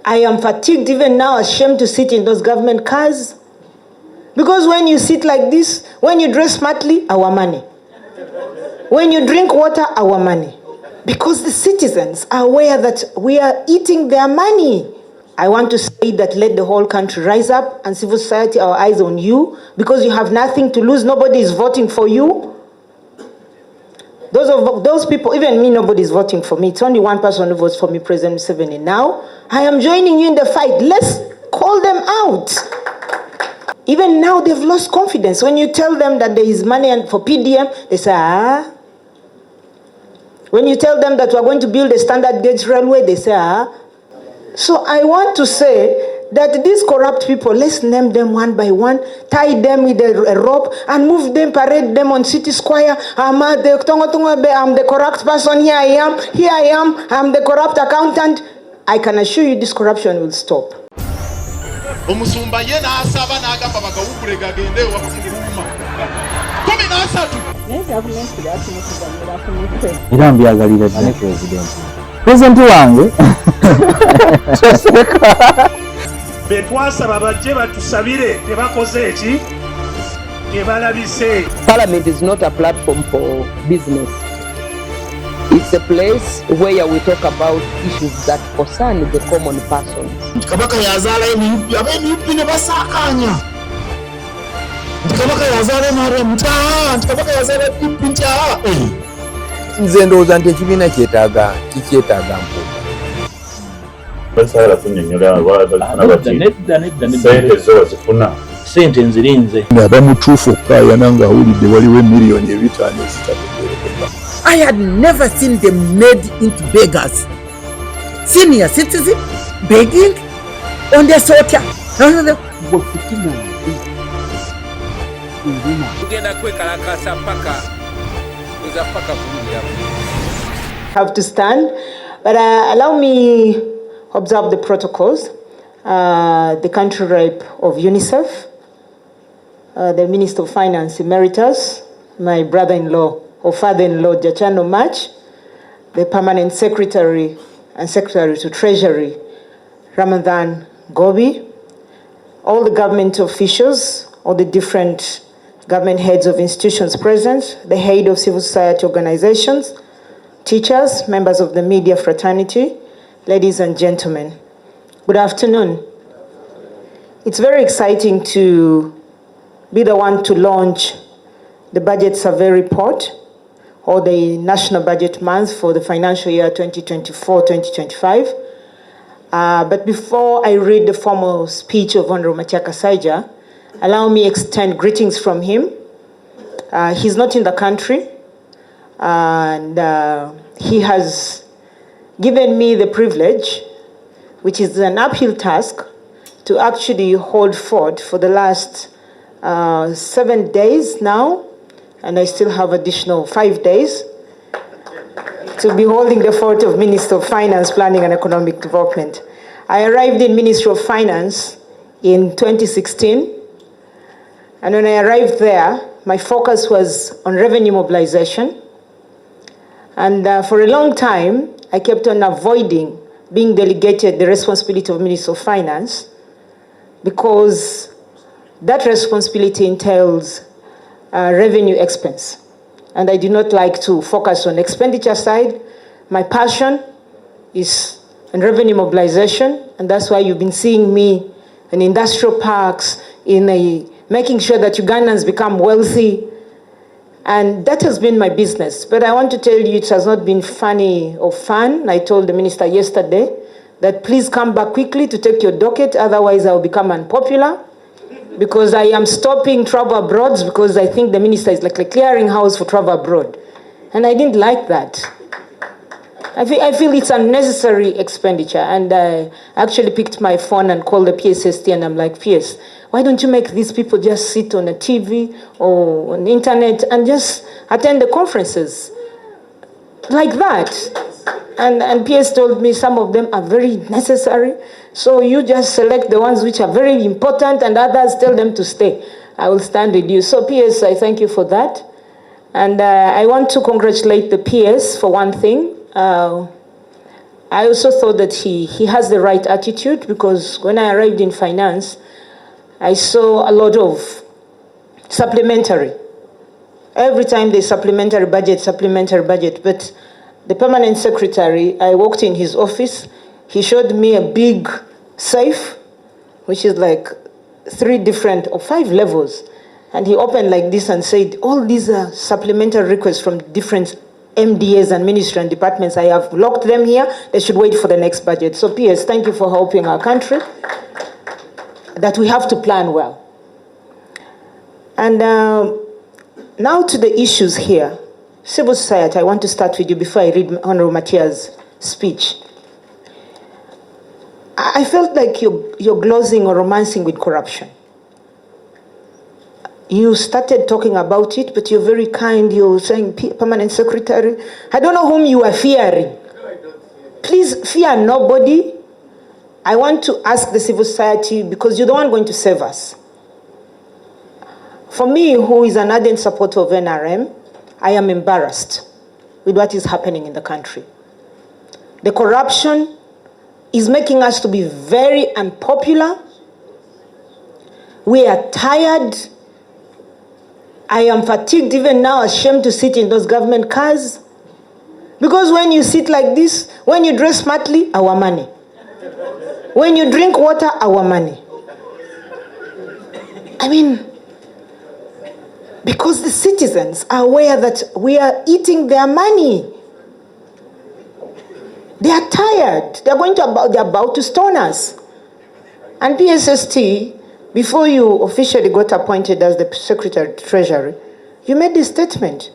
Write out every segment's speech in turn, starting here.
I am fatigued even now, ashamed to sit in those government cars. Because when you sit like this, when you dress smartly, our money. When you drink water, our money. Because the citizens are aware that we are eating their money. I want to say that let the whole country rise up, and civil society, our eyes on you, because you have nothing to lose. Nobody is voting for you. Those people, even me, nobody is voting for me. It's only one person who votes for me, President Museveni. Now, I am joining you in the fight. Let's call them out. Even now, they've lost confidence. When you tell them that there is money for PDM, they say, ah. When you tell them that we're going to build a standard gauge railway, they say, ah. So I want to say that these corrupt people, let's name them one by one, tie them with a rope, and move them, parade them on City Square. I'm the corrupt person, here I am, I'm the corrupt accountant. I can assure you this corruption will stop. Omusumba ye n'asaba n'agamba bagawugule gagende wakutuvuma 13 era mbyagalira ddala pulezidenti wange betwasaba bajje batusabire tebakoze eki tebalabise. Parliament is not a platform for business. It's a place where we talk about issues that concern the common person. Kabaka yazala emiyupi ne basakanya. Kabaka yazala mara mtaa, kabaka yazala pincha. Nze ndowooza nti ekibiina kyetaaga mpuuga. Basala kunyonyola nedda sente zo zifuna. Sente nzirinze. Abamutuufu okukayana ng'awulidde waliwo emiliyoni 5 ezitategeerekeka. I had never seen them made into beggars. Senior citizen begging on their soldier. Have to stand, but allow me observe the protocols. The country rep of UNICEF, the Minister of Finance Emeritus, my brother-in-law or father-in-law Jachano Mach, the Permanent Secretary and Secretary to Treasury Ramadan Gobi, all the government officials, all the different government heads of institutions present, the head of civil society organizations, teachers, members of the media fraternity, ladies and gentlemen, good afternoon. It's very exciting to be the one to launch the budget survey report or the national budget month for the financial year 2024-2025. But before I read the formal speech of Honorable Matiaka Saija, allow me extend greetings from him. He's not in the country, and he has given me the privilege, which is an uphill task, to actually hold fort for the last 7 days now, and I still have additional 5 days to be holding the fort of Minister of Finance, Planning and Economic Development. I arrived in Ministry of Finance in 2016, and when I arrived there, my focus was on revenue mobilization, and for a long time, I kept on avoiding being delegated the responsibility of Minister of Finance, because that responsibility entails revenue expense. And I do not like to focus on expenditure side. My passion is in revenue mobilization, and that's why you've been seeing me in industrial parks, making sure that Ugandans become wealthy. And that has been my business. But I want to tell you, it has not been funny or fun. I told the minister yesterday that please come back quickly to take your docket, otherwise I will become unpopular, because I am stopping travel abroad, because I think the minister is like a clearinghouse for travel abroad. And I didn't like that. I feel it's unnecessary expenditure. And I actually picked my phone and called the PSST, and I'm like, PS, why don't you make these people just sit on a TV or on the internet and just attend the conferences like that? And PS told me some of them are very necessary, so you just select the ones which are very important, and others tell them to stay. I will stand with you. So PS, I thank you for that. And I want to congratulate the PS for one thing. I also thought that he has the right attitude, because when I arrived in finance, I saw a lot of supplementary. Every time there's supplementary budget. But the permanent secretary, I walked in his office, he showed me a big safe, which is like 3 different or 5 levels. And he opened like this and said, all these are supplementary requests from different MDAs and ministry and departments. I have locked them here. They should wait for the next budget. So PS, thank you for helping our country, that we have to plan well. And now to the issues here. Civil society, I want to start with you before I read Honorable Matia's speech. I felt like you're glozing or romancing with corruption. You started talking about it, but you're very kind. You're saying permanent secretary. I don't know whom you are fearing. Please fear nobody. I want to ask the civil society, because you're the one going to save us. For me, who is an ardent supporter of NRM, I am embarrassed with what is happening in the country. The corruption is making us to be very unpopular. We are tired. I am fatigued even now, ashamed to sit in those government cars. Because when you sit like this, when you dress smartly, our money. When you drink water, our money. I mean, because the citizens are aware that we are eating their money. They are tired. They're about to stone us. And PSST, before you officially got appointed as the Secretary of Treasury, you made this statement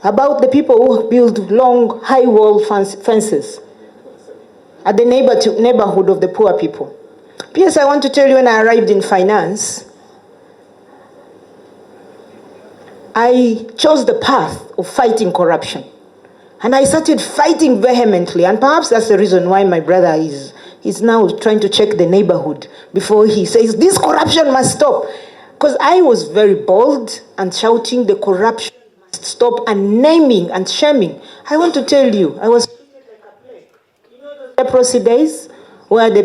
about the people who build long, high wall fences at the neighborhood of the poor people. PS, I want to tell you, when I arrived in finance, I chose the path of fighting corruption. And I started fighting vehemently. And perhaps that's the reason why my brother is now trying to check the neighborhood before he says, this corruption must stop. Because I was very bold and shouting, the corruption must stop, and naming and shaming. I want to tell you, I was leprosy days, where the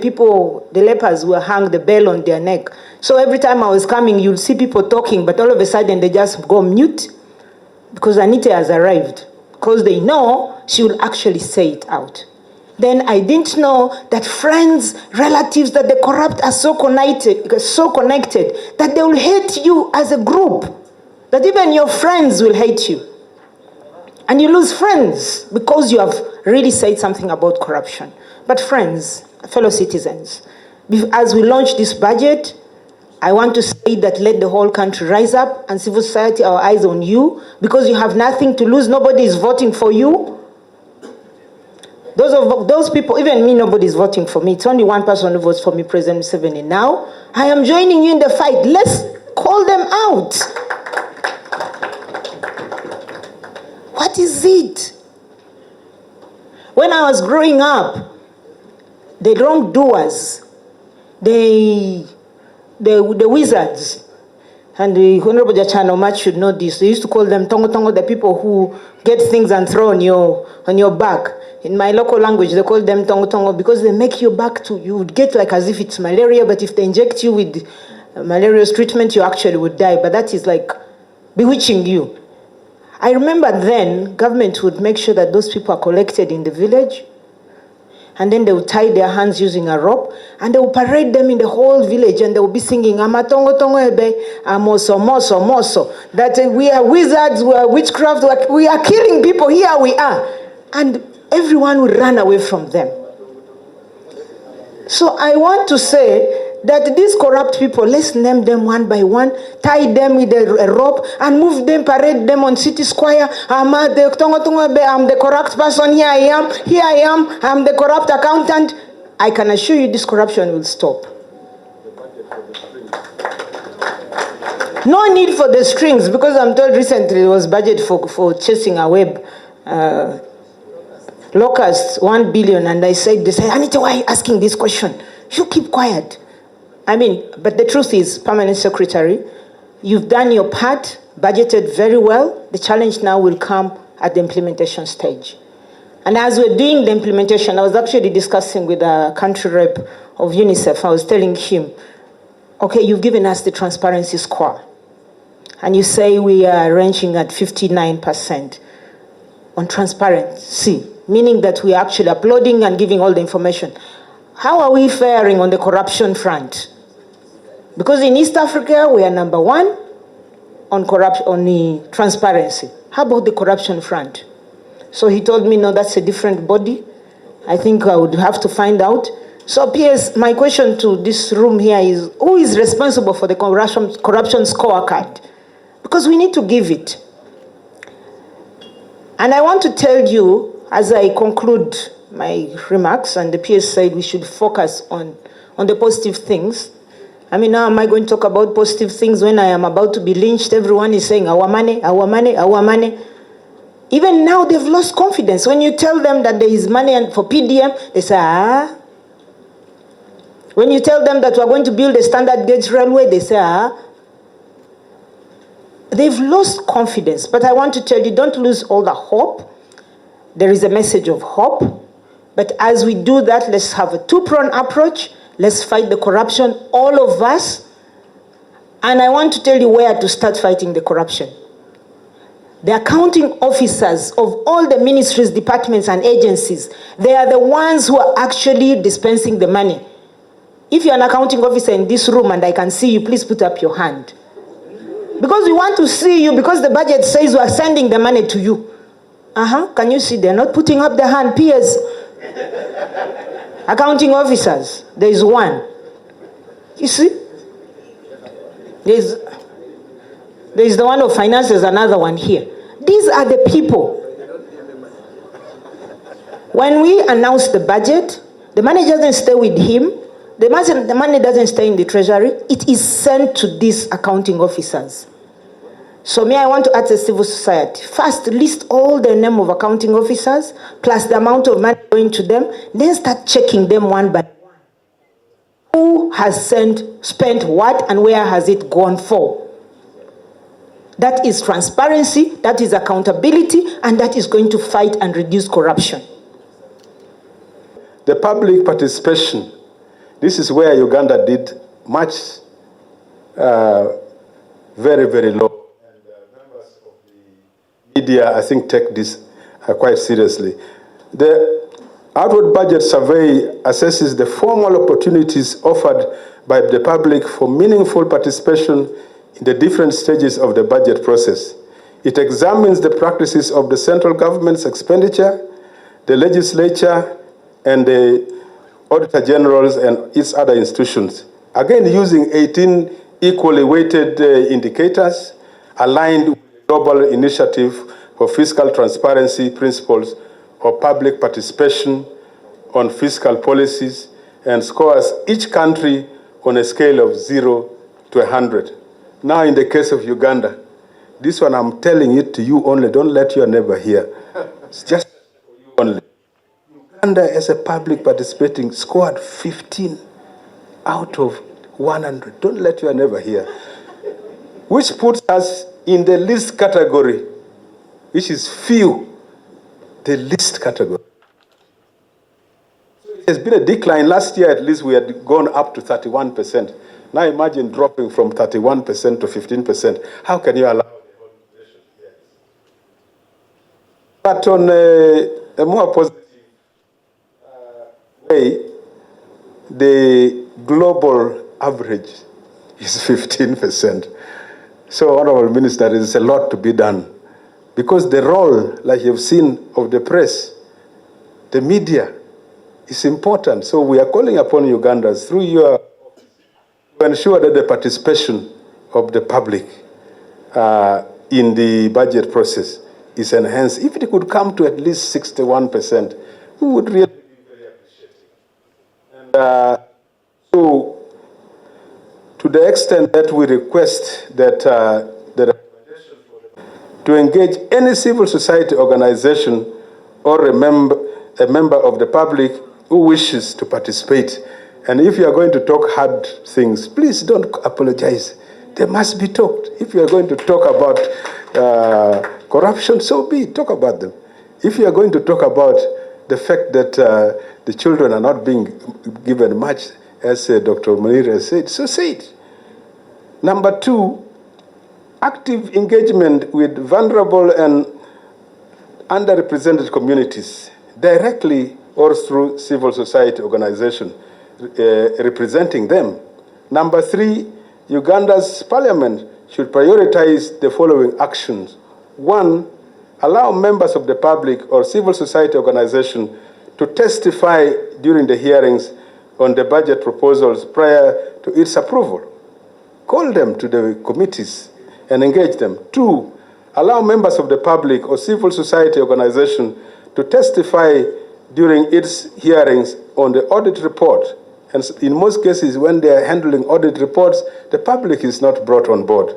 lepers were hung the bell on their neck. So every time I was coming, you'll see people talking, but all of a sudden they just go mute, because Anite has arrived. Because they know she will actually say it out. Then I didn't know that friends, relatives, that the corrupt are so connected that they will hate you as a group. That even your friends will hate you. And you lose friends because you have really said something about corruption. But friends, fellow citizens, as we launch this budget, I want to say that let the whole country rise up, and civil society, our eyes on you, because you have nothing to lose. Nobody is voting for you. Those people, even me, nobody is voting for me. It's only one person who votes for me, President Museveni. Now, I am joining you in the fight. Let's call them out. What is it? When I was growing up, the wrongdoers, the wizards, and the Honorable Jachano Mat should know this. They used to call them tongo tongo, the people who get things and throw on your back. In my local language, they call them tongo tongo because they make your back to, you would get like as if it's malaria, but if they inject you with malarious treatment, you actually would die. But that is like bewitching you. I remember then, government would make sure that those people are collected in the village, and then they would tie their hands using a rope, and they would parade them in the whole village, and they would be singing, Amatongo tongo ebe, amoso, moso, moso, that we are wizards, we are witchcraft, we are killing people, here we are. And everyone would run away from them. So I want to say that these corrupt people, let's name them one by one, tie them with a rope, and move them, parade them on City Square. I'm the corrupt person, here I am, I'm the corrupt accountant. I can assure you this corruption will stop. No need for the strings, because I'm told recently there was budget for chasing a web locusts, 1 billion, and they say, Anite, why are you asking this question? You keep quiet. I mean, but the truth is, Permanent Secretary, you've done your part, budgeted very well. The challenge now will come at the implementation stage. And as we're doing the implementation, I was actually discussing with a country rep of UNICEF. I was telling him, okay, you've given us the transparency score. And you say we are ranging at 59% on transparency, meaning that we are actually uploading and giving all the information. How are we faring on the corruption front? Because in East Africa, we are number one on corruption, on the transparency. How about the corruption front? So he told me, no, that's a different body. I think I would have to find out. So PS, my question to this room here is, who is responsible for the corruption scorecard? Because we need to give it. And I want to tell you, as I conclude my remarks, and the PS said we should focus on the positive things. I mean, now am I going to talk about positive things when I am about to be lynched? Everyone is saying, our money, our money, our money. Even now, they've lost confidence. When you tell them that there is money for PDM, they say, ah. When you tell them that we're going to build a standard gauge railway, they say, ah. They've lost confidence. But I want to tell you, don't lose all the hope. There is a message of hope. But as we do that, let's have a two-pronged approach. Let's fight the corruption, all of us. And I want to tell you where to start fighting the corruption. The accounting officers of all the ministries, departments, and agencies, they are the ones who are actually dispensing the money. If you're an accounting officer in this room and I can see you, please put up your hand. Because we want to see you, because the budget says we are sending the money to you. Can you see? They're not putting up the hand, peers. Accounting officers, there is one. You see? There is the one of finance, there's another one here. These are the people. When we announce the budget, the money doesn't stay with him. The money doesn't stay in the treasury. It is sent to these accounting officers. So I want to ask the civil society, first list all the name of accounting officers, plus the amount of money going to them, then start checking them one by one. Who has spent what and where has it gone for? That is transparency, that is accountability, and that is going to fight and reduce corruption. The public participation, this is where Uganda did much, very, very low. Media, I think, take this quite seriously. The outward budget survey assesses the formal opportunities offered by the public for meaningful participation in the different stages of the budget process. It examines the practices of the central government's expenditure, the legislature, and the Auditor Generals and its other institutions. Again, using 18 equally weighted indicators aligned with the Global Initiative for Fiscal Transparency Principles or Public Participation on Fiscal Policies, and scores each country on a scale of 0 to 100. Now, in the case of Uganda, this one I'm telling it to you only, don't let your neighbor hear. It's just for you only. Uganda, as a public participating, scored 15 out of 100. Don't let your neighbor hear. Which puts us in the least category, which is few, the least category. So it has been a decline. Last year, at least, we had gone up to 31%. Now imagine dropping from 31% to 15%. How can you allow the whole population? Yes. But on a more positive way, the global average is 15%. So, Honorable Minister, there is a lot to be done. Because the role, like you've seen, of the press, the media, is important. So we are calling upon Ugandans through your office to ensure that the participation of the public in the budget process is enhanced. If it could come to at least 61%, we would really be very appreciative. And so, to the extent that we request that to engage any civil society organization or a member of the public who wishes to participate. And if you are going to talk hard things, please don't apologize. They must be talked. If you are going to talk about corruption, so be it. Talk about them. if you are going to talk about the fact that the children are not being given much, as Dr. Munir has said, so say it. Number two, active engagement with vulnerable and underrepresented communities, directly or through civil society organizations representing them. Number three, Uganda's parliament should prioritize the following actions. One, allow members of the public or civil society organization to testify during the hearings on the budget proposals prior to its approval. Call them to the committees and engage them. Two, allow members of the public or civil society organization to testify during its hearings on the audit report. And in most cases, when they are handling audit reports, the public is not brought on board.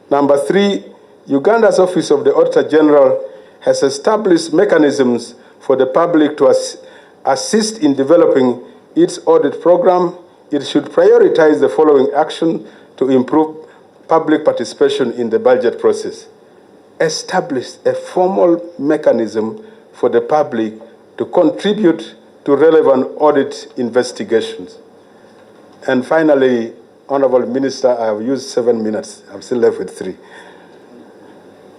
Number three, Uganda's Office of the Auditor General has established mechanisms for the public to assist in developing its audit program. It should prioritize the following action to improve public participation in the budget process. Establish a formal mechanism for the public to contribute to relevant audit investigations. And finally, Honorable Minister, I have used 7 minutes. I'm still left with 3.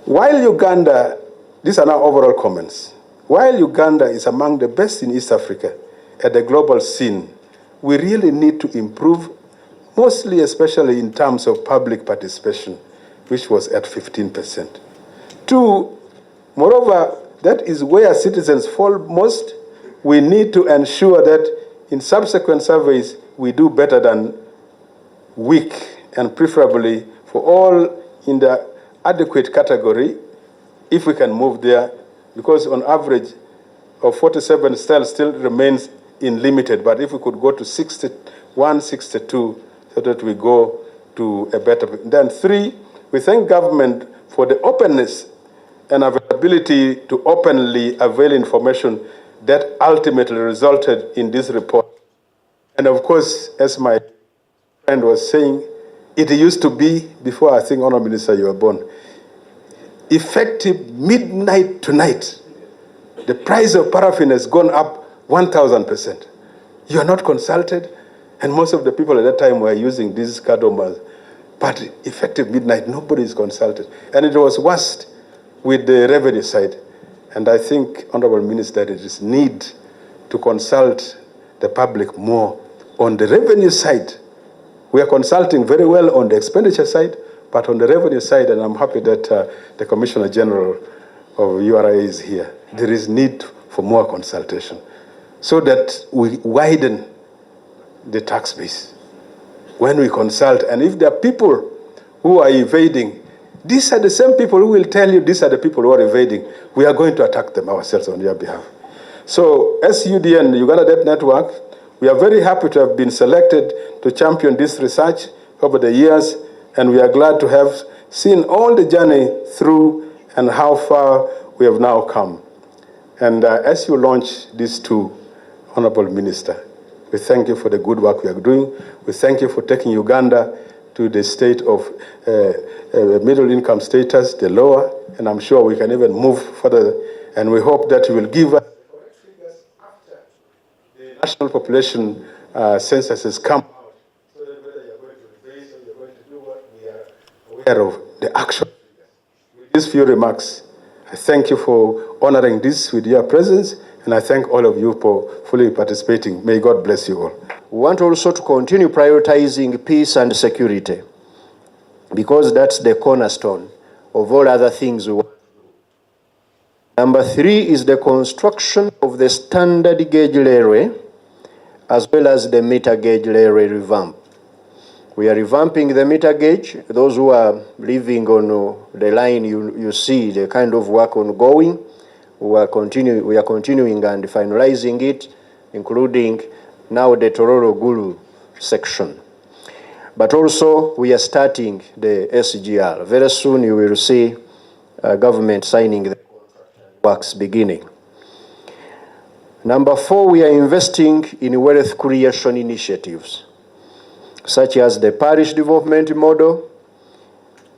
While Uganda, these are now overall comments, while Uganda is among the best in East Africa at the global scene, we really need to improve, mostly especially in terms of public participation, which was at 15%. Two, moreover, that is where citizens fall most. We need to ensure that in subsequent surveys, we do better than weak, and preferably for all in the adequate category, if we can move there, because on average of 47 still remains in limited, but if we could go to 61, 62, so that we go to a better. Then three, we thank government for the openness and availability to openly avail information that ultimately resulted in this report. And of course, as my friend was saying, it used to be, before I think, Honourable Minister, you were born, effective midnight tonight, the price of paraffin has gone up 1,000%. You are not consulted, and most of the people at that time were using these cardomas. But effective midnight, nobody is consulted. And it was worst with the revenue side. And I think, Honourable Minister, there is need to consult the public more on the revenue side. We are consulting very well on the expenditure side, but on the revenue side, and I'm happy that the Commissioner General of URA is here, there is need for more consultation so that we widen the tax base. When we consult, and if there are people who are evading, these are the same people who will tell you these are the people who are evading. We are going to attack them ourselves on their behalf. So as UDN, Uganda Debt Network, we are very happy to have been selected to champion this research over the years, and we are glad to have seen all the journey through and how far we have now come. And as you launch these two, Honourable Minister, we thank you for the good work we are doing. We thank you for taking Uganda to the state of middle income status, the lower, and I'm sure we can even move further. And we hope that you will give us the correct figures after the national population census has come out, so that whether you're going to rebase or you're going to do what, we are aware of the actual figures. With these few remarks, I thank you for honoring this with your presence, and I thank all of you for fully participating. May God bless you all. We want also to continue prioritizing peace and security, because that's the cornerstone of all other things we want to do. Number three is the construction of the standard gauge railway, as well as the meter gauge railway revamp. We are revamping the meter gauge. Those who are living on the line, you see the kind of work ongoing. We are continuing and finalizing it, including now the Tororo Gulu section. But also we are starting the SGR. Very soon you will see government signing the works beginning. Number four, we are investing in wealth creation initiatives, such as the parish development model.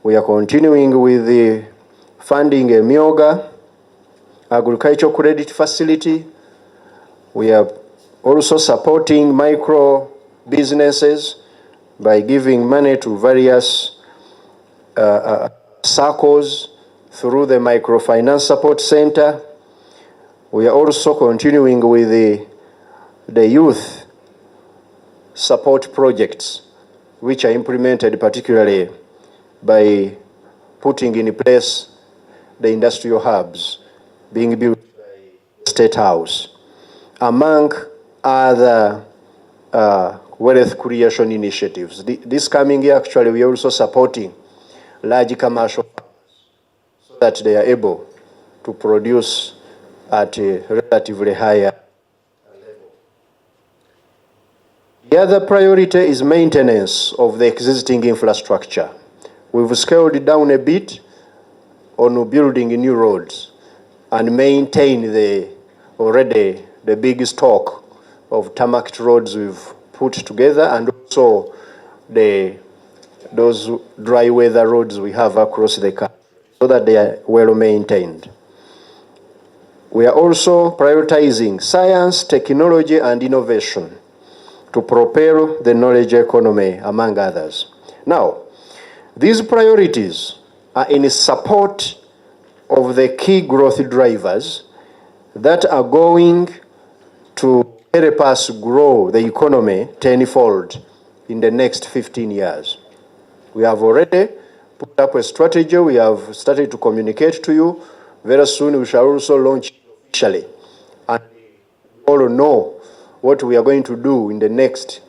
We are continuing with the funding a Myoga, agricultural credit facility. We are also supporting micro businesses by giving money to various circles through the Microfinance Support Center. We are also continuing with the youth support projects, which are implemented particularly by putting in place the industrial hubs being built by the State House, among other wealth creation initiatives. This coming year, actually, we are also supporting large commercial farmers so that they are able to produce at a relatively higher level. The other priority is maintenance of the existing infrastructure. We've scaled down a bit on building new roads and maintain already the big stock of tarmac roads we've put together, and also those dry weather roads we have across the country, so that they are well maintained. We are also prioritizing science, technology, and innovation to propel the knowledge economy, among others. Now, these priorities are in support of the key growth drivers that are going to help us grow the economy tenfold in the next 15 years. We have already put up a strategy. We have started to communicate to you. Very soon we shall also launch officially. And we all know what we are going to do in the next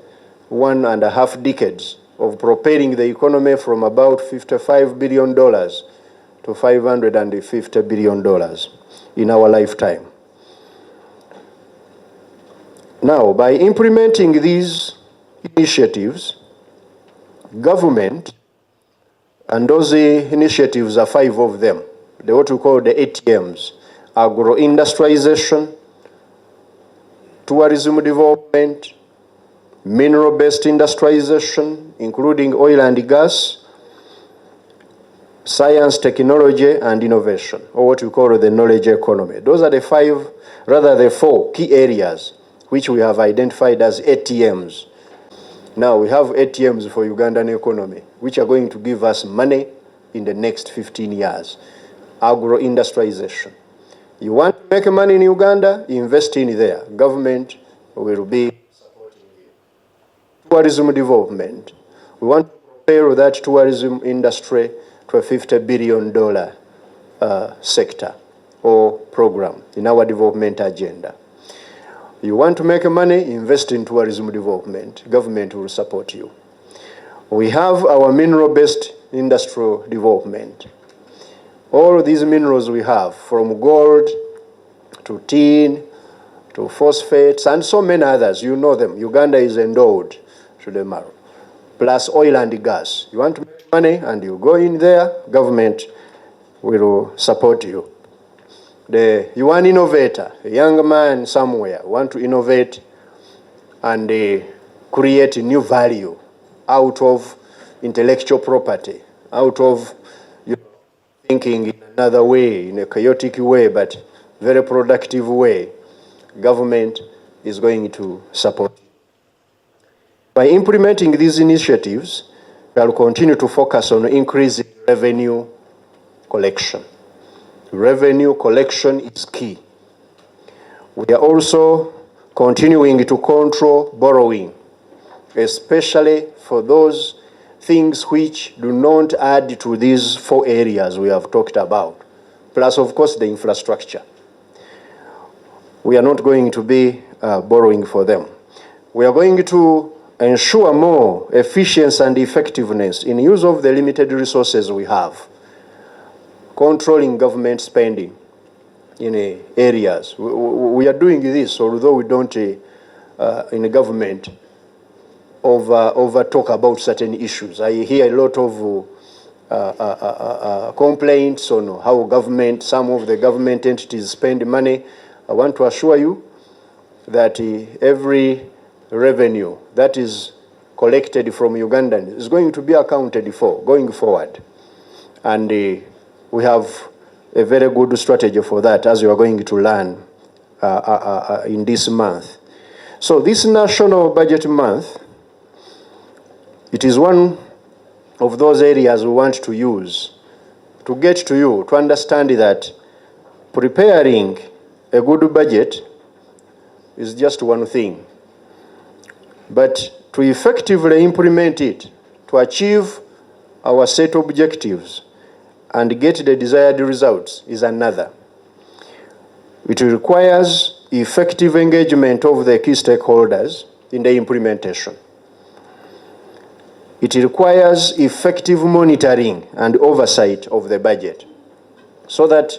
1.5 decades of propelling the economy from about $55 billion to $550 billion in our lifetime. Now, by implementing these initiatives, government, and those initiatives are 5 of them, what we call the ATMs: agro-industrialization, tourism development, mineral-based industrialization, including oil and gas, science, technology, and innovation, or what we call the knowledge economy. Those are the 4 key areas which we have identified as ATMs. Now we have ATMs for Ugandan economy, which are going to give us money in the next 15 years. Agro-industrialization. You want to make money in Uganda, invest in there. Government will be supporting you. Tourism development. We want to propel that tourism industry to a $50 billion sector or program in our development agenda. You want to make money, invest in tourism development. Government will support you. We have our mineral-based industrial development. All these minerals we have, from gold to tin to phosphates and so many others, you know them. Uganda is endowed to the marrow. Plus oil and gas. You want to make money and you go in there, government will support you. You are an innovator, a young man somewhere, want to innovate and create new value out of intellectual property, out of thinking in another way, in a chaotic way, but very productive way. Government is going to support you. By implementing these initiatives, we will continue to focus on increasing revenue collection. Revenue collection is key. We are also continuing to control borrowing, especially for those things which do not add to these 4 areas we have talked about, plus, of course, the infrastructure. We are not going to be borrowing for them. We are going to ensure more efficiency and effectiveness in use of the limited resources we have, controlling government spending in areas. We are doing this, although we don't, in the government, over talk about certain issues. I hear a lot of complaints on how some of the government entities spend money. I want to assure you that every revenue that is collected from Ugandans is going to be accounted for going forward. And we have a very good strategy for that, as you are going to learn in this month. So this National Budget Month, it is one of those areas we want to use to get to you, to understand that preparing a good budget is just one thing. But to effectively implement it, to achieve our set objectives and get the desired results is another. It requires effective engagement of the key stakeholders in the implementation. It requires effective monitoring and oversight of the budget so that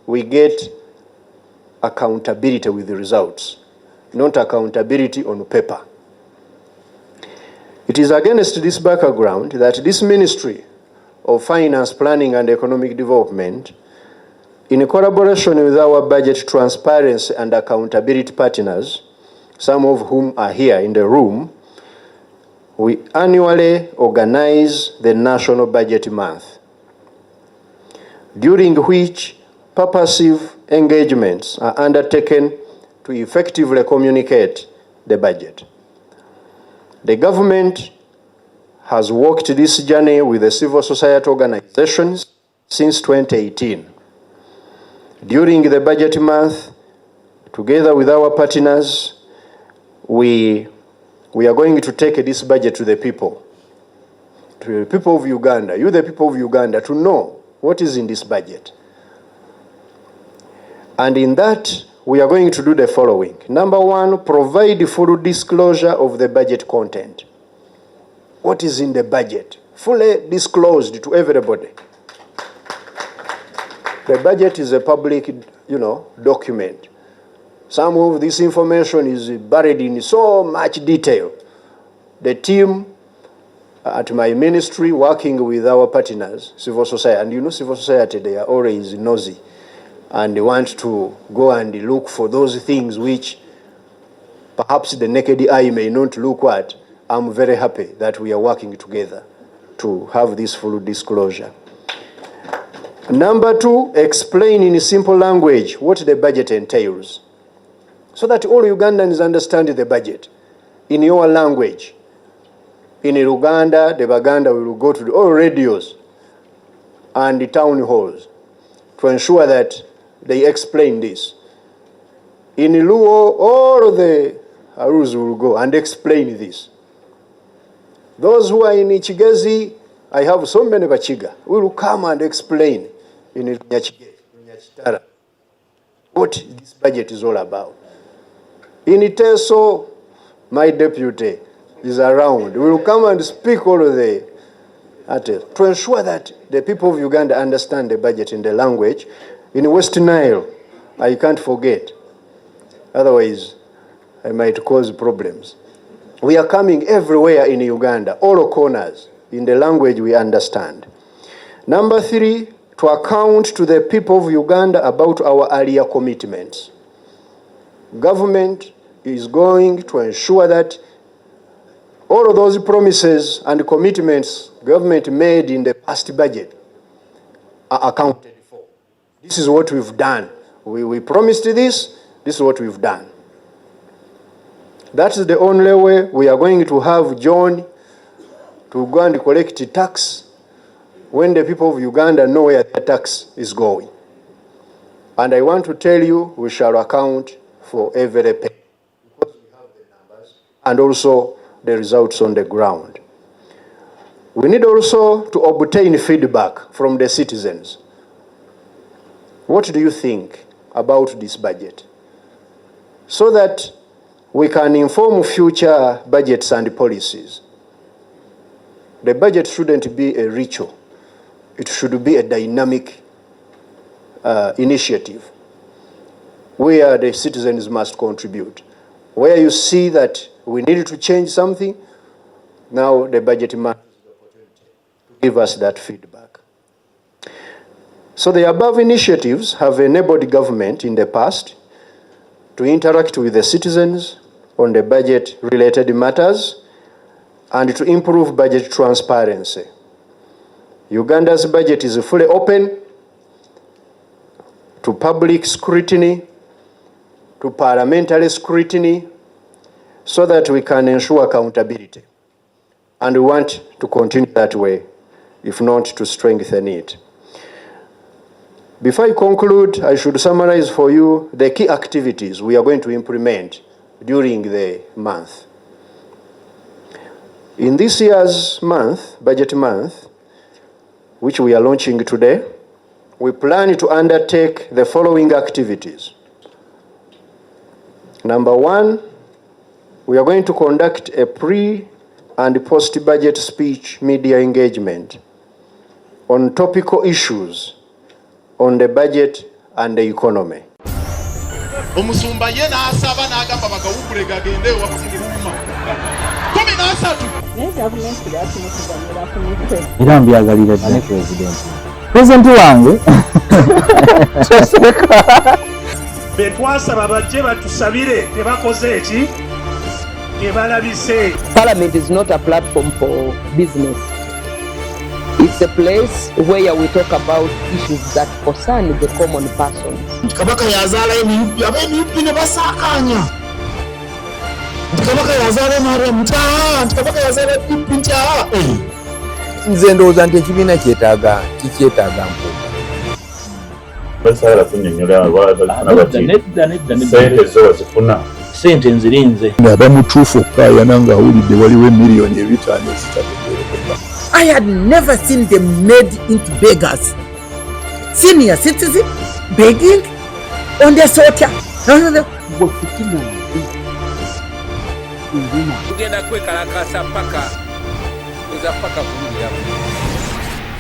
we get accountability with the results, not accountability on paper. It is against this background that this Ministry of Finance, Planning and Economic Development, in collaboration with our budget transparency and accountability partners, some of whom are here in the room, we annually organize the National Budget Month, during which purposive engagements are undertaken to effectively communicate the budget. The government has walked this journey with the civil society organizations since 2018. During the budget month, together with our partners, we are going to take this budget to the people of Uganda, you the people of Uganda, to know what is in this budget. And in that, we are going to do the following. Number one, provide full disclosure of the budget content. What is in the budget? Fully disclosed to everybody. The budget is a public, document. Some of this information is buried in so much detail. The team at my ministry, working with our partners, civil society, and civil society, they are always nosy, and they want to go and look for those things which perhaps the naked eye may not look at. I'm very happy that we are working together to have this full disclosure. Number two, explain in simple language what the budget entails, so that all Ugandans understand the budget in your language. In Uganda, the Baganda will go to all radios and the town halls to ensure that they explain this. In Luo, all the Arus will go and explain this. Those who are in Chigezi, I have so many Bachiga, will come and explain in Nyachitara what this budget is all about. In Iteso, my deputy is around. We will come and speak all of the to ensure that the people of Uganda understand the budget in the language. In West Nile, I can't forget. Otherwise, I might cause problems. We are coming everywhere in Uganda, all corners, in the language we understand. Number three, to account to the people of Uganda about our earlier commitments. Government is going to ensure that all of those promises and commitments government made in the past budget are accounted for. This is what we've done. We promised this is what we've done. That is the only way we are going to have John to go and collect tax when the people of Uganda know where their tax is going. And I want to tell you, we shall account for every penny, because we have the numbers and also the results on the ground. We need also to obtain feedback from the citizens. What do you think about this budget? So that we can inform future budgets and policies. The budget shouldn't be a ritual. It should be a dynamic initiative where the citizens must contribute. Where you see that we need to change something, now the budget must give us that feedback. So the above initiatives have enabled government in the past to interact with the citizens on the budget-related matters and to improve budget transparency. Uganda's budget is fully open to public scrutiny, to parliamentary scrutiny, so that we can ensure accountability. And we want to continue that way, if not to strengthen it. Before I conclude, I should summarize for you the key activities we are going to implement during the month. In this year's month, budget month, which we are launching today, we plan to undertake the following activities. Number one, we are going to conduct a pre- and post-budget speech media engagement on topical issues on the budget and the economy. Omusumba ye n'asaba n'agamba bagawugule gagende wakati. Kumi n'asatu. Era mbyagalira ddala pulezidenti wange be twasaba bajje batusabire tebakoze eki tebalabise. Parliament is not a platform for business. It's a place where we talk about issues that concern the common persons. Kabaka yazala emiyupi ne basakanya. Kabaka yazala mara mtaa, kabaka yazala pincha. Nze ndowooza nti ekibiina kyetaaga mpuuga. Basaala kunnyonnyola sente zo zifuna. Sente nzirinze. Abamutuufu okkaayana ng'awulidde waliwo emiliyoni 5 ezitategeerekeka. I had never seen them made into beggars. Senior citizen begging on their soldier. No. Tugenda kwekalakasa paka kulira.